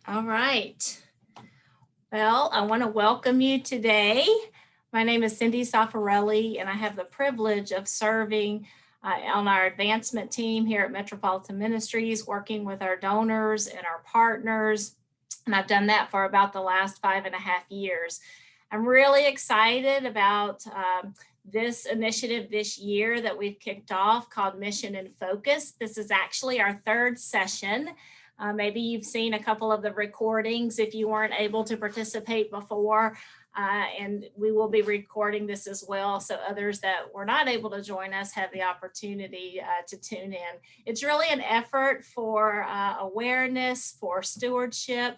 All right. Well, I want to welcome you today. My name is Cindy Soffarelli, and I have the privilege of serving on our advancement team here at Metropolitan Ministries, working with our donors and our partners. And I've done that for about the last 5.5 years. I'm really excited about this initiative this year that we've kicked off called Mission and Focus. This is actually our third session. Maybe you've seen a couple of the recordings if you weren't able to participate before, and we will be recording this as well, so others that were not able to join us have the opportunity to tune in. It's really an effort for awareness, for stewardship,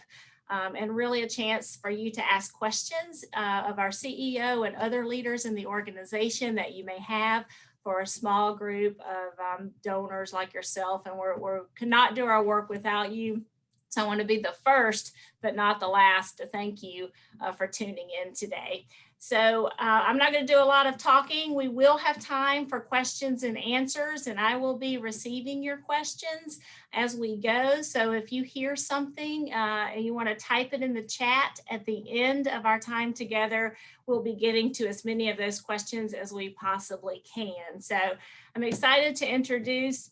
and really a chance for you to ask questions of our CEO and other leaders in the organization that you may have for a small group of donors like yourself. And we cannot do our work without you. So I want to be the first, but not the last, to thank you for tuning in today. So I'm not going to do a lot of talking. We will have time for questions and answers, and I will be receiving your questions as we go. So if you hear something and you want to type it in the chat at the end of our time together, we'll be getting to as many of those questions as we possibly can. So I'm excited to introduce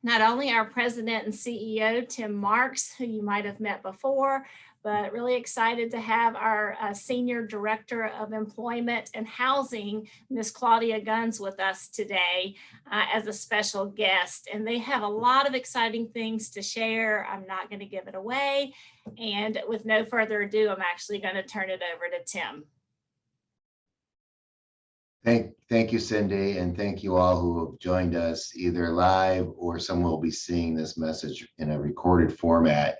not only our president and CEO, Tim Marks, who you might have met before, but really excited to have our Senior Director of Employment and Housing, Ms. Claudia Gunns, with us today as a special guest. And they have a lot of exciting things to share. I'm not going to give it away. And with no further ado, I'm actually going to turn it over to Tim. Thank you, Cindy, and thank you all who have joined us either live or someone will be seeing this message in a recorded format.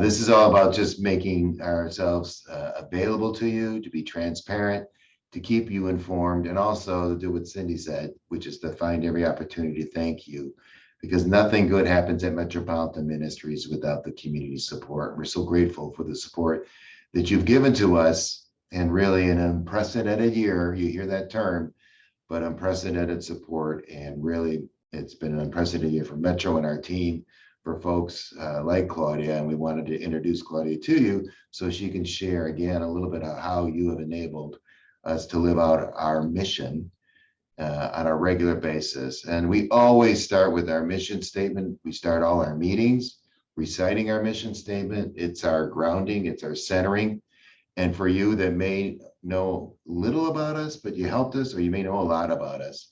This is all about just making ourselves available to you, to be transparent, to keep you informed, and also to do what Cindy said, which is to find every opportunity to thank you, because nothing good happens at Metropolitan Ministries without the community support. We're so grateful for the support that you've given to us. And really an unprecedented year, you hear that term, but unprecedented support. And really, it's been an unprecedented year for Metro and our team, for folks like Claudia. And we wanted to introduce Claudia to you so she can share again a little bit of how you have enabled us to live out our mission on a regular basis. And we always start with our mission statement. We start all our meetings reciting our mission statement. It's our grounding, it's our centering. And for you that may know little about us, but you helped us, or you may know a lot about us,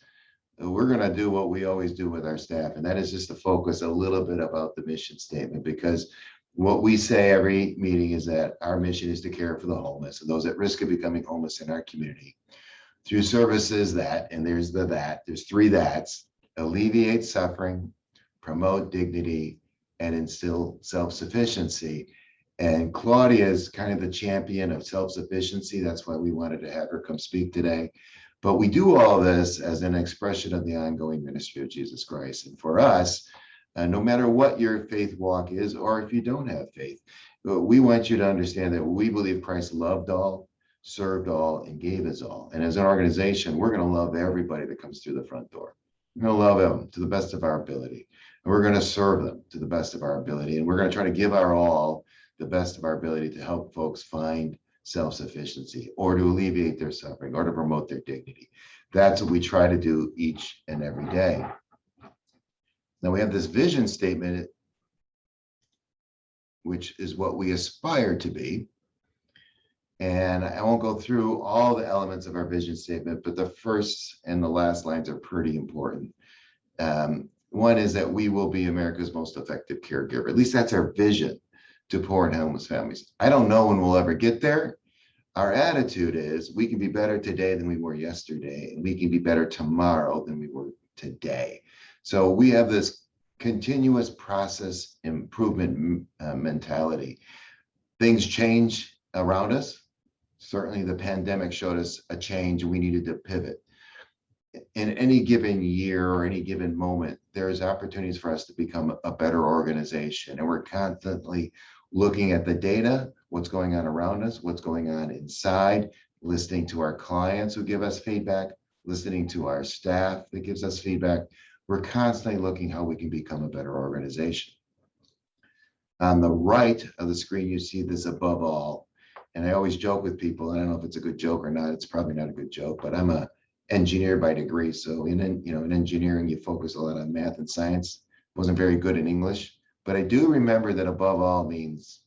we're going to do what we always do with our staff. And that is just to focus a little bit about the mission statement, because what we say every meeting is that our mission is to care for the homeless and those at risk of becoming homeless in our community through services that, and there's three that's: alleviate suffering, promote dignity, and instill self-sufficiency. And Claudia is kind of the champion of self-sufficiency. That's why we wanted to have her come speak today. But we do all this as an expression of the ongoing ministry of Jesus Christ. And for us, no matter what your faith walk is, or if you don't have faith, we want you to understand that we believe Christ loved all, served all, and gave his all. And as an organization, we're going to love everybody that comes through the front door. We're going to love them to the best of our ability. And we're going to serve them to the best of our ability. And we're going to try to give our all, the best of our ability, to help folks find self-sufficiency, or to alleviate their suffering, or to promote their dignity. That's what we try to do each and every day. Now we have this vision statement, which is what we aspire to be. And I won't go through all the elements of our vision statement, but the first and the last lines are pretty important. One is that we will be America's most effective caregiver. At least that's our vision, to poor and homeless families. I don't know when we'll ever get there. Our attitude is we can be better today than we were yesterday, and we can be better tomorrow than we were today. So we have this continuous process improvement mentality. Things change around us. Certainly the pandemic showed us a change, and we needed to pivot. In any given year or any given moment, there's opportunities for us to become a better organization. And we're constantly looking at the data, what's going on around us, what's going on inside, listening to our clients who give us feedback, listening to our staff that gives us feedback. We're constantly looking how we can become a better organization. On the right of the screen, you see this above all. And I always joke with people, I don't know if it's a good joke or not, it's probably not a good joke, but I'm a engineer by degree. So in engineering, you focus a lot on math and science. Wasn't very good in English, but I do remember that above all means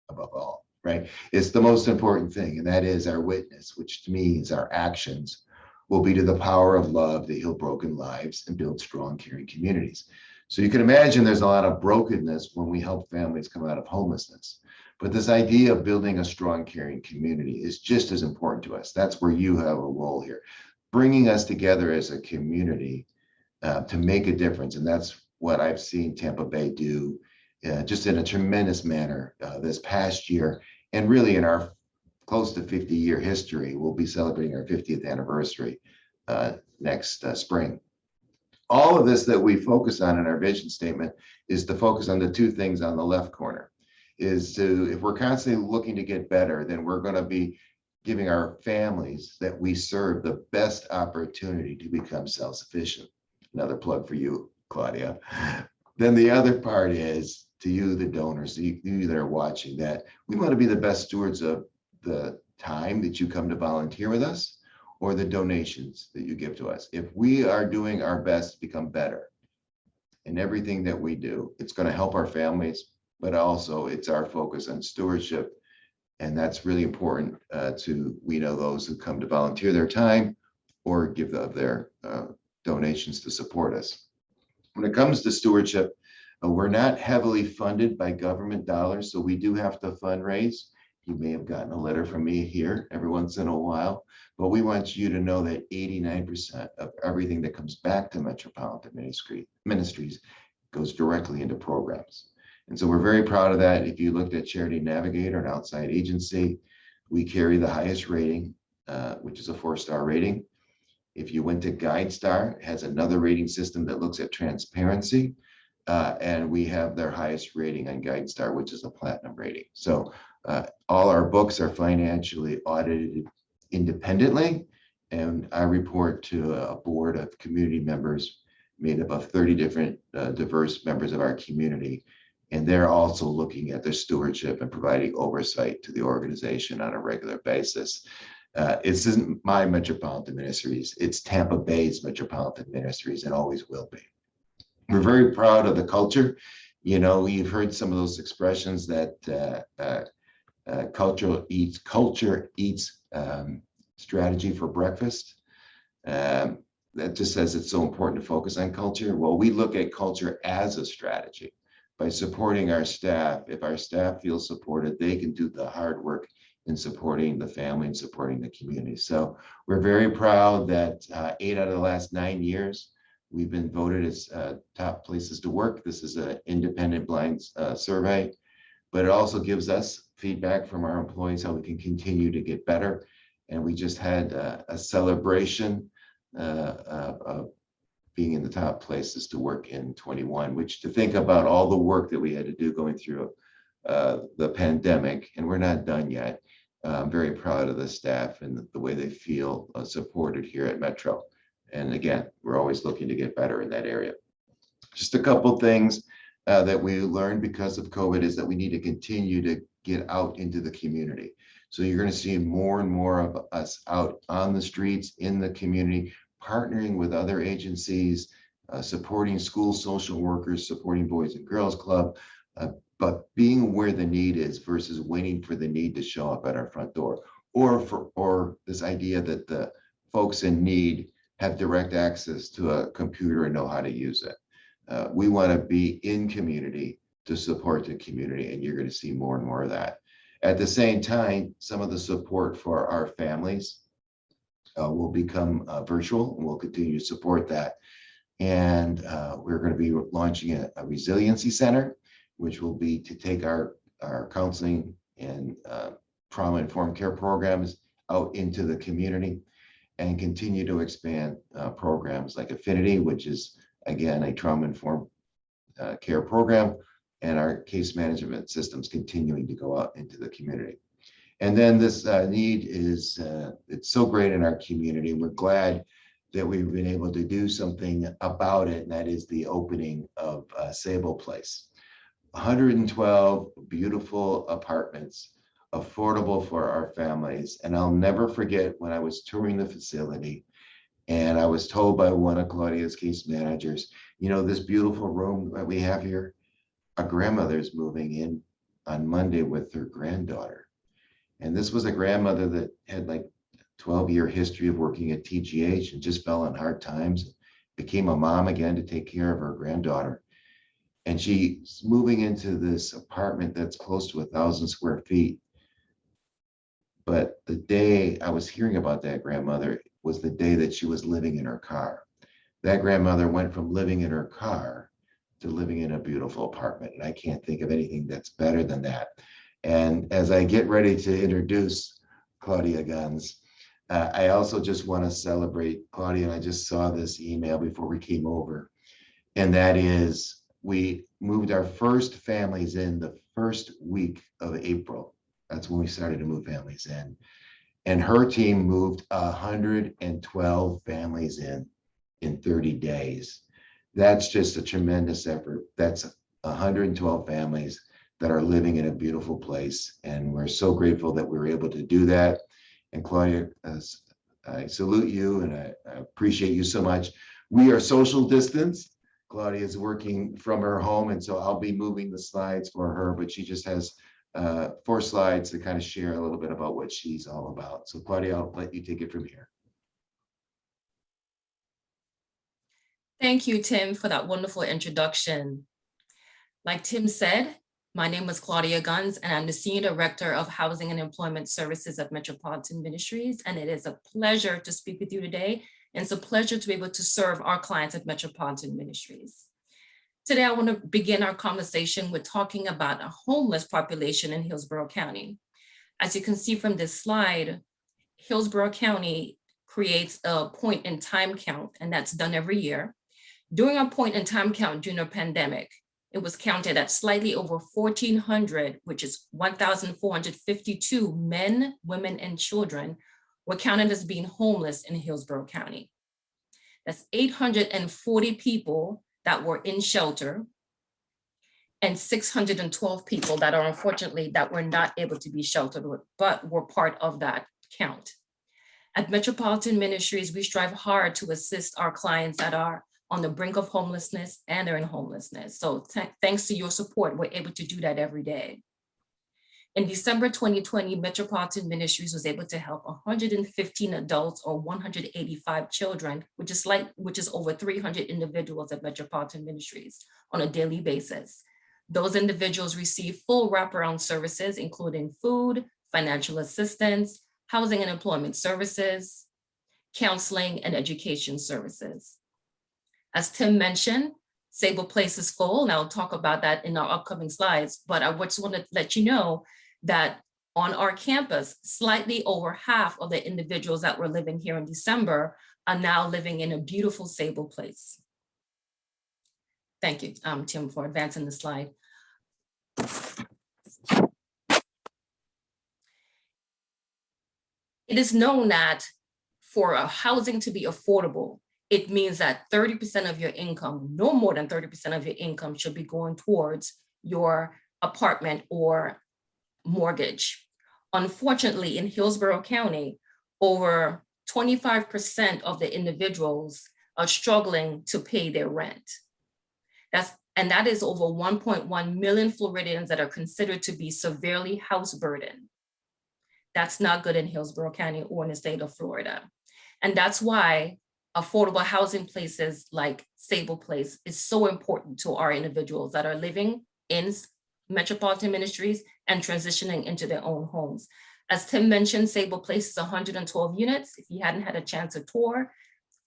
above all, right? It's the most important thing, and that is our witness, which means our actions will be to the power of love that heal broken lives and build strong, caring communities. So you can imagine there's a lot of brokenness when we help families come out of homelessness. But this idea of building a strong, caring community is just as important to us. That's where you have a role here, bringing us together as a community to make a difference. And that's what I've seen Tampa Bay do just in a tremendous manner this past year. And really in our close to 50-year history, we'll be celebrating our 50th anniversary next spring. All of this that we focus on in our vision statement is to focus on the two things on the left corner. Is to, if we're constantly looking to get better, then we're going to be giving our families that we serve the best opportunity to become self-sufficient. Another plug for you, Claudia. Then the other part is to you, the donors, you that are watching, that we want to be the best stewards of the time that you come to volunteer with us or the donations that you give to us. If we are doing our best to become better in everything that we do, it's going to help our families, but also it's our focus on stewardship. And that's really important to those who come to volunteer their time or give of their donations to support us. When it comes to stewardship, we're not heavily funded by government dollars, so we do have to fundraise. You may have gotten a letter from me here every once in a while, but we want you to know that 89% of everything that comes back to Metropolitan Ministries goes directly into programs. And so we're very proud of that. If you looked at Charity Navigator, an outside agency, we carry the highest rating, which is a 4-star rating. If you went to GuideStar, it has another rating system that looks at transparency. And we have their highest rating on GuideStar, which is a platinum rating. So all our books are financially audited independently. And I report to a board of community members made up of 30 different diverse members of our community. And they're also looking at their stewardship and providing oversight to the organization on a regular basis. This isn't my Metropolitan Ministries, it's Tampa Bay's Metropolitan Ministries and always will be. We're very proud of the culture. You've heard some of those expressions that culture eats strategy for breakfast. That just says it's so important to focus on culture. Well, we look at culture as a strategy. By supporting our staff, if our staff feels supported, they can do the hard work in supporting the family and supporting the community. So we're very proud that 8 out of the last 9 years, we've been voted as top places to work. This is an independent blind survey, but it also gives us feedback from our employees how we can continue to get better. And we just had a celebration of being in the top places to work in 21, which to think about all the work that we had to do going through the pandemic, and we're not done yet. I'm very proud of the staff and the way they feel supported here at Metro. And again, we're always looking to get better in that area. Just a couple things that we learned because of COVID is that we need to continue to get out into the community. So you're going to see more and more of us out on the streets, in the community, partnering with other agencies, supporting school social workers, supporting Boys and Girls Club, but being where the need is versus waiting for the need to show up at our front door, or this idea that the folks in need have direct access to a computer and know how to use it. We want to be in community to support the community, and you're going to see more and more of that. At the same time, some of the support for our families will become virtual, and we'll continue to support that. And we're going to be launching a resiliency center, which will be to take our counseling and trauma-informed care programs out into the community and continue to expand programs like Affinity, which is, again, a trauma-informed care program, and our case management systems continuing to go out into the community. And then this need is, it's so great in our community. We're glad that we've been able to do something about it, and that is the opening of Sable Place. 112 beautiful apartments, affordable for our families. And I'll never forget when I was touring the facility and I was told by one of Claudia's case managers, you know, this beautiful room that we have here, a grandmother's moving in on Monday with her granddaughter. And this was a grandmother that had like 12-year history of working at TGH and just fell on hard times, became a mom again to take care of her granddaughter. And she's moving into this apartment that's close to 1,000 square feet. But the day I was hearing about that grandmother was the day that she was living in her car. That grandmother went from living in her car to living in a beautiful apartment. And I can't think of anything that's better than that. And as I get ready to introduce Claudia Gunns, I also just want to celebrate Claudia. And I just saw this email before we came over. And that is, we moved our first families in the first week of April. That's when we started to move families in. And her team moved 112 families in 30 days. That's just a tremendous effort. That's 112 families that are living in a beautiful place. And we're so grateful that we were able to do that. And Claudia, I salute you and I appreciate you so much. We are social distance. Claudia is working from her home, and so I'll be moving the slides for her, but she just has 4 slides to kind of share a little bit about what she's all about. So Claudia, I'll let you take it from here. Thank you, Tim, for that wonderful introduction. Like Tim said, my name is Claudia Gunns, and I'm the Senior Director of Housing and Employment Services at Metropolitan Ministries. And it is a pleasure to speak with you today. And it's a pleasure to be able to serve our clients at Metropolitan Ministries. Today, I want to begin our conversation with talking about a homeless population in Hillsborough County. As you can see from this slide, Hillsborough County creates a point in time count, and that's done every year. During a point in time count during a pandemic, it was counted at slightly over 1,400, which is 1,452 men, women, and children were counted as being homeless in Hillsborough County. That's 840 people that were in shelter and 612 people that are unfortunately that were not able to be sheltered, but were part of that count. At Metropolitan Ministries, we strive hard to assist our clients that are on the brink of homelessness and are in homelessness. So thanks to your support, we're able to do that every day. In December 2020, Metropolitan Ministries was able to help 115 adults or 185 children, which is over 300 individuals at Metropolitan Ministries on a daily basis. Those individuals receive full wraparound services, including food, financial assistance, housing and employment services, counseling, and education services. As Tim mentioned, Sable Place is full, and I'll talk about that in our upcoming slides, but I just want to let you know that on our campus, slightly over half of the individuals that were living here in December are now living in a beautiful Sable Place. Thank you, Tim, for advancing the slide. It is known that for a housing to be affordable, it means that 30% of your income, no more than 30% of your income, should be going towards your apartment or mortgage. Unfortunately, in Hillsborough County, over 25% of the individuals are struggling to pay their rent. That is over 1.1 million Floridians that are considered to be severely house burdened. That's not good in Hillsborough County or in the state of Florida. And that's why affordable housing places like Sable Place is so important to our individuals that are living in Metropolitan Ministries and transitioning into their own homes. As Tim mentioned, Sable Place is 112 units. If you hadn't had a chance to tour,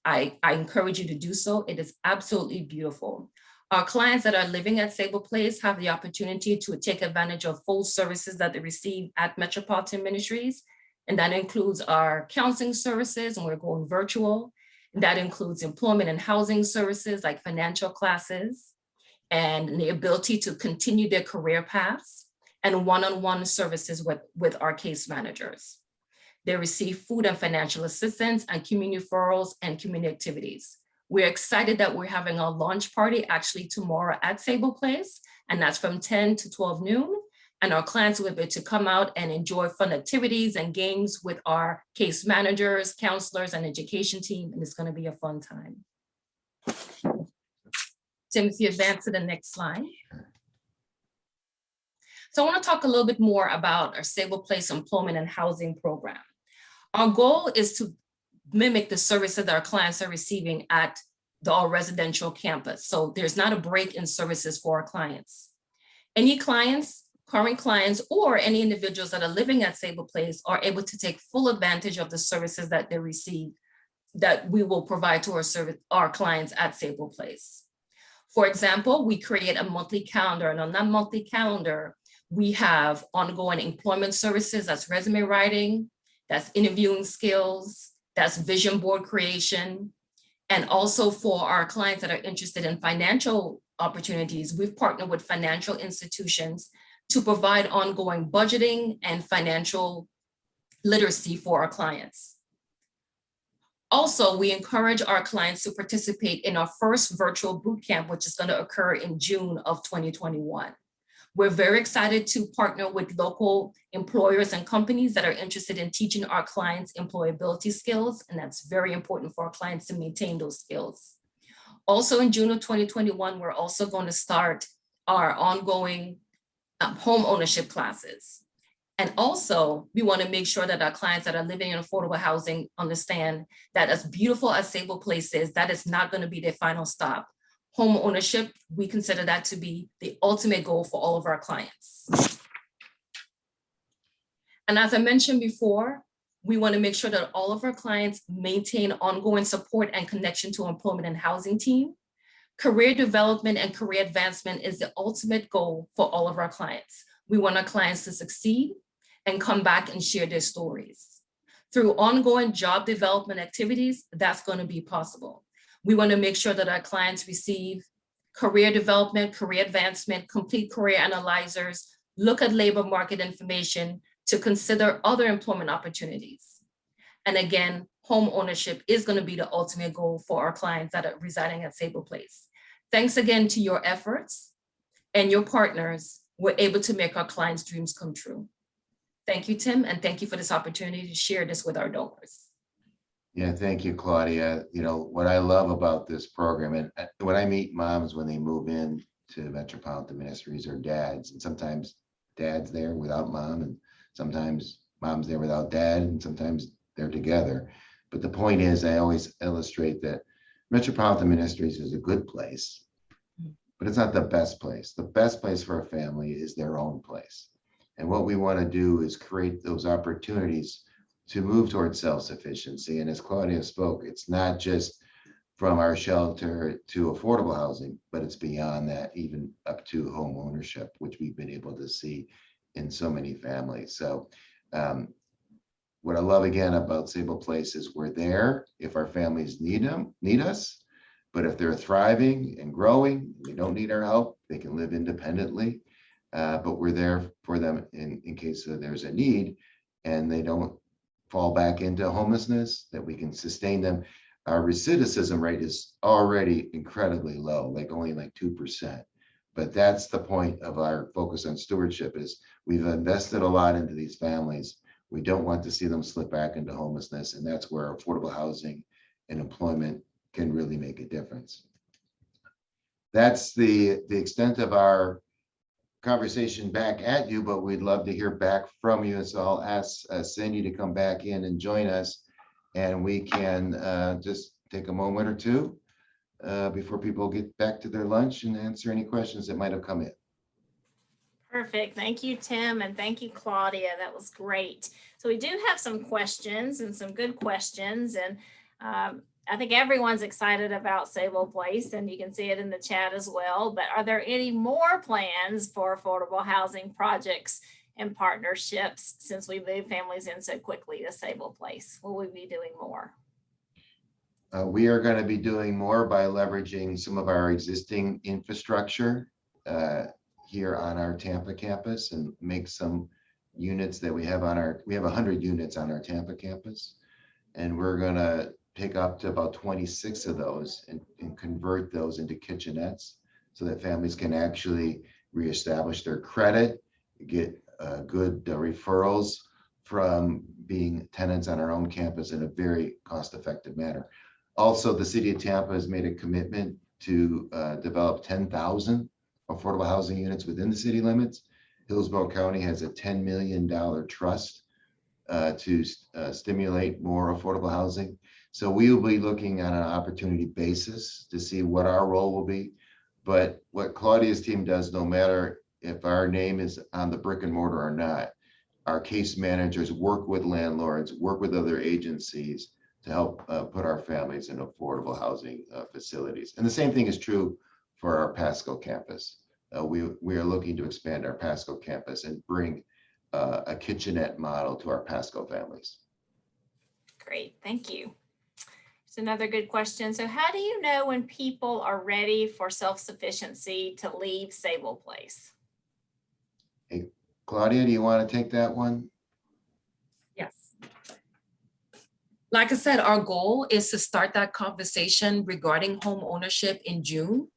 I encourage you to do so. It is absolutely beautiful. Our clients that are living at Sable Place have the opportunity to take advantage of full services that they receive at Metropolitan Ministries. And that includes our counseling services, and we're going virtual. And that includes employment and housing services like financial classes and the ability to continue their career paths, and one-on-one services with our case managers. They receive food and financial assistance and community referrals and community activities. We're excited that we're having a launch party actually tomorrow at Sable Place, and that's from 10 to 12 noon. And our clients will be able to come out and enjoy fun activities and games with our case managers, counselors, and education team, and it's going to be a fun time. Tim, if you advance to the next slide. So I want to talk a little bit more about our Sable Place Employment and Housing Program. Our goal is to mimic the services that our clients are receiving at our residential campus. So there's not a break in services for our clients. Any clients, current clients, or any individuals that are living at Sable Place are able to take full advantage of the services that they receive that we will provide to our clients at Sable Place. For example, we create a monthly calendar, and on that monthly calendar, we have ongoing employment services, that's resume writing, that's interviewing skills, that's vision board creation. And also for our clients that are interested in financial opportunities, we've partnered with financial institutions to provide ongoing budgeting and financial literacy for our clients. Also, we encourage our clients to participate in our first virtual boot camp, which is going to occur in June of 2021. We're very excited to partner with local employers and companies that are interested in teaching our clients employability skills, and that's very important for our clients to maintain those skills. Also in June of 2021, we're also going to start our ongoing home ownership classes. And also, we want to make sure that our clients that are living in affordable housing understand that as beautiful as Sable Place is, that is not going to be their final stop. Home ownership, we consider that to be the ultimate goal for all of our clients. And as I mentioned before, we want to make sure that all of our clients maintain ongoing support and connection to our employment and housing team. Career development and career advancement is the ultimate goal for all of our clients. We want our clients to succeed and come back and share their stories. Through ongoing job development activities, that's going to be possible. We want to make sure that our clients receive career development, career advancement, complete career analyzers, look at labor market information to consider other employment opportunities. And again, home ownership is going to be the ultimate goal for our clients that are residing at Sable Place. Thanks again to your efforts and your partners, we're able to make our clients' dreams come true. Thank you, Tim, and thank you for this opportunity to share this with our donors. Yeah, thank you, Claudia. You know, what I love about this program, and when I meet moms when they move in to Metropolitan Ministries or dads, and sometimes dad's there without mom, and sometimes mom's there without dad, and sometimes they're together. But the point is, I always illustrate that Metropolitan Ministries is a good place, but it's not the best place. The best place for a family is their own place. And what we want to do is create those opportunities to move towards self-sufficiency. And as Claudia spoke, it's not just from our shelter to affordable housing, but it's beyond that, even up to home ownership, which we've been able to see in so many families. So what I love again about Sable Place is we're there if our families need us, but if they're thriving and growing, they don't need our help, they can live independently, but we're there for them in case there's a need and they don't fall back into homelessness, that we can sustain them. Our recidivism rate is already incredibly low, like only like 2%. But that's the point of our focus on stewardship, is we've invested a lot into these families. We don't want to see them slip back into homelessness. And that's where affordable housing and employment can really make a difference. That's the extent of our conversation back at you, but we'd love to hear back from you. So I'll ask Cindy to come back in and join us, and we can just take a moment or two before people get back to their lunch and answer any questions that might have come in. Perfect. Thank you, Tim, and thank you, Claudia. That was great. So we do have some questions, and some good questions, and I think everyone's excited about Sable Place, and you can see it in the chat as well. But are there any more plans for affordable housing projects and partnerships since we moved families in so quickly to Sable Place? Will we be doing more? We are going to be doing more by leveraging some of our existing infrastructure here on our Tampa campus, and make some units that we have on we have 100 units on our Tampa campus. And we're going to pick up to about 26 of those and convert those into kitchenettes so that families can actually reestablish their credit, get good referrals from being tenants on our own campus in a very cost-effective manner. Also, the city of Tampa has made a commitment to develop 10,000 affordable housing units within the city limits. Hillsborough County has a $10 million trust to stimulate more affordable housing. So we will be looking on an opportunity basis to see what our role will be. But what Claudia's team does, no matter if our name is on the brick and mortar or not, our case managers work with landlords, work with other agencies to help put our families in affordable housing facilities. And the same thing is true for our Pasco campus. We are looking to expand our Pasco campus and bring a kitchenette model to our Pasco families. Great, thank you. It's another good question. So how do you know when people are ready for self-sufficiency to leave Sable Place? Hey, Claudia, do you want to take that one? Yes. Like I said, our goal is to start that conversation regarding home ownership in June.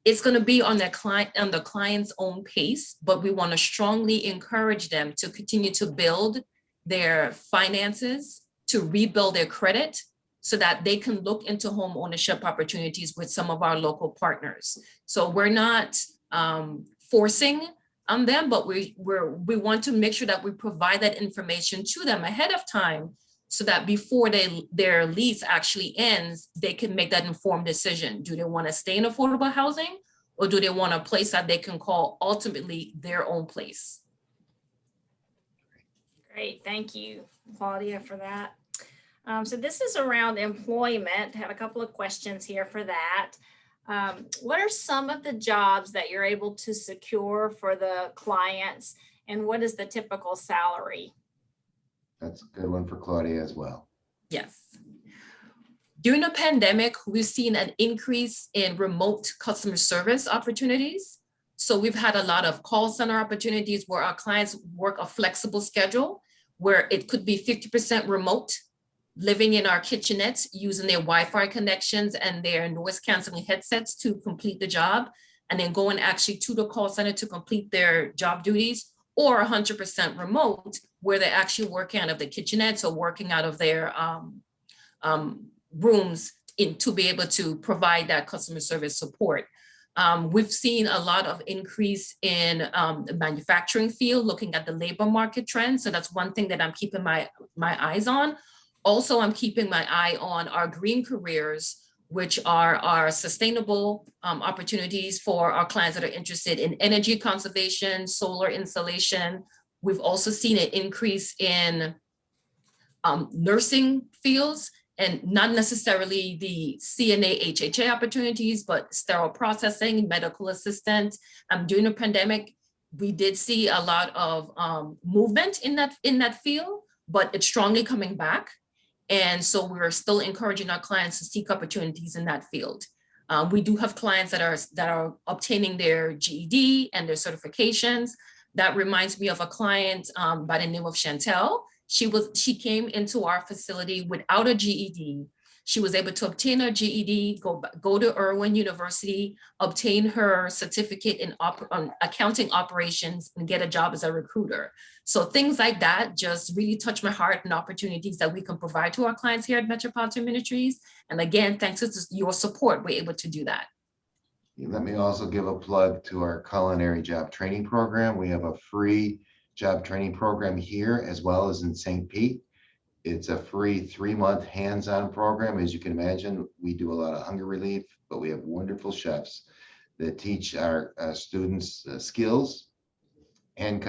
It's going to be on the client's own pace, but we want to strongly encourage them to continue to build their finances, to rebuild their credit, so that they can look into home ownership opportunities with some of our local partners. So we're not forcing on them, but we want to make sure that we provide that information to them ahead of time, so that before their lease actually ends, they can make that informed decision. Do they want to stay in affordable housing, or do they want a place that they can call ultimately their own place? Great, thank you, Claudia, for that. So this is around employment. I have a couple of questions here for that. What are some of the jobs that you're able to secure for the clients, and what is the typical salary? That's a good one for Claudia as well. Yes. During the pandemic, we've seen an increase in remote customer service opportunities. So we've had a lot of call center opportunities where our clients work a flexible schedule, where it could be 50% remote, living in our kitchenettes, using their Wi-Fi connections and their noise canceling headsets to complete the job, and then going actually to the call center to complete their job duties, or 100% remote, where they're actually working out of the kitchenettes or working out of their rooms to be able to provide that customer service support. We've seen a lot of increase in the manufacturing field, looking at the labor market trends. So that's one thing that I'm keeping my eyes on. Also, I'm keeping my eye on our green careers, which are our sustainable opportunities for our clients that are interested in energy conservation, solar installation. We've also seen an increase in nursing fields, and not necessarily the CNA, HHA opportunities, but sterile processing, medical assistant. During the pandemic, we did see a lot of movement in that field, but it's strongly coming back. And so we're still encouraging our clients to seek opportunities in that field. We do have clients that are obtaining their GED and their certifications. That reminds me of a client by the name of Chantel. She came into our facility without a GED. She was able to obtain her GED, go to Irwin University, obtain her certificate in accounting operations, and get a job as a recruiter. So things like that just really touch my heart, and opportunities that we can provide to our clients here at Metropolitan Ministries. And again, thanks to your support, we're able to do that. Let me also give a plug to our Culinary job training program. We have a free job training program here as well as in St. Pete. It's a free 3-month hands-on program. As you can imagine, we do a lot of hunger relief, but we have wonderful chefs that teach our students skills and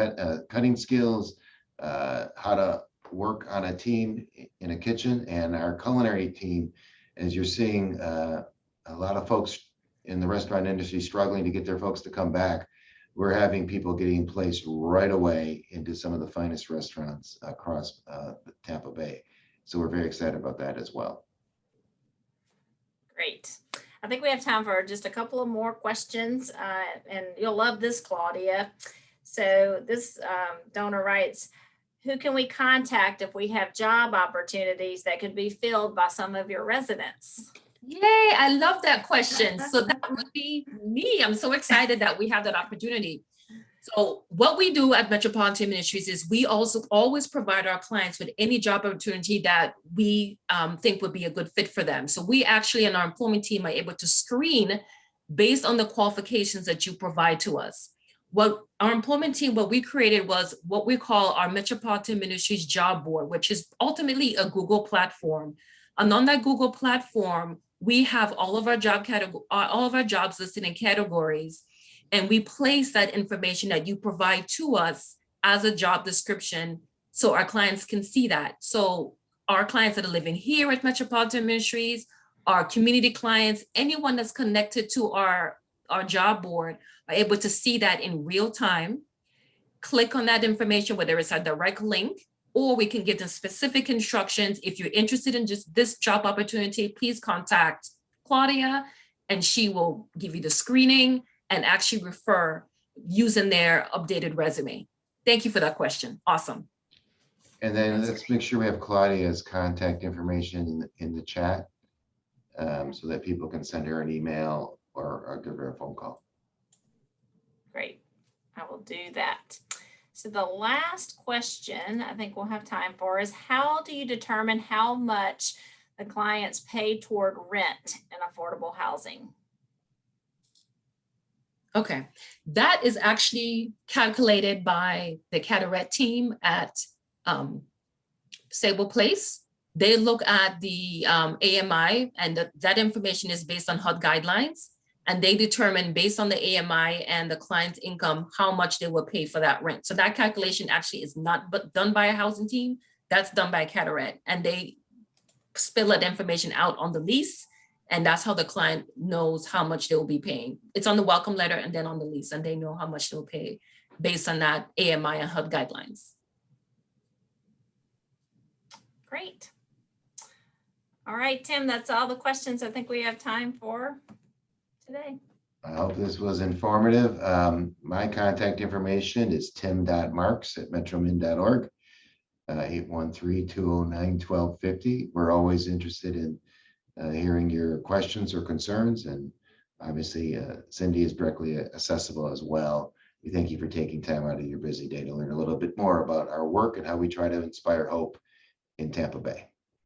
cutting skills, how to work on a team in a kitchen. And our culinary team, as you're seeing a lot of folks in the restaurant industry struggling to get their folks to come back, we're having people getting placed right away into some of the finest restaurants across the Tampa Bay. So we're very excited about that as well. Great. I think we have time for just a couple of more questions, and you'll love this, Claudia. So this donor writes, who can we contact if we have job opportunities that could be filled by some of your residents? Yay, I love that question. So that would be me. I'm so excited that we have that opportunity. So what we do at Metropolitan Ministries is we also always provide our clients with any job opportunity that we think would be a good fit for them. So we actually, in our employment team, are able to screen based on the qualifications that you provide to us. What our employment team, what we created was what we call our Metropolitan Ministries job board, which is ultimately a Google platform. And on that Google platform, we have all of our jobs listed in categories, and we place that information that you provide to us as a job description so our clients can see that. So our clients that are living here at Metropolitan Ministries, our community clients, anyone that's connected to our job board are able to see that in real time, click on that information, whether it's a direct link, or we can give them specific instructions. If you're interested in just this job opportunity, please contact Claudia and she will give you the screening and actually refer using their updated resume. Thank you for that question. Awesome. And then let's make sure we have Claudia's contact information in the chat so that people can send her an email or give her a phone call. Great. I will do that. So the last question I think we'll have time for is, how do you determine how much the clients pay toward rent in affordable housing? Okay, that is actually calculated by the Carteret team at Sable Place. They look at the AMI, and that information is based on HUD guidelines. And they determine based on the AMI and the client's income, how much they will pay for that rent. So that calculation actually is not done by a housing team, that's done by Carteret. And they spill that information out on the lease. And that's how the client knows how much they will be paying. It's on the welcome letter and then on the lease, and they know how much they'll pay based on that AMI and HUD guidelines. Great. All right, Tim, that's all the questions I think we have time for today. I hope this was informative. My contact information is tim.marks@metromin.org, 813-209-1250. We're always interested in hearing your questions or concerns, and obviously Cindy is directly accessible as well. We thank you for taking time out of your busy day to learn a little bit more about our work and how we try to inspire hope in Tampa Bay.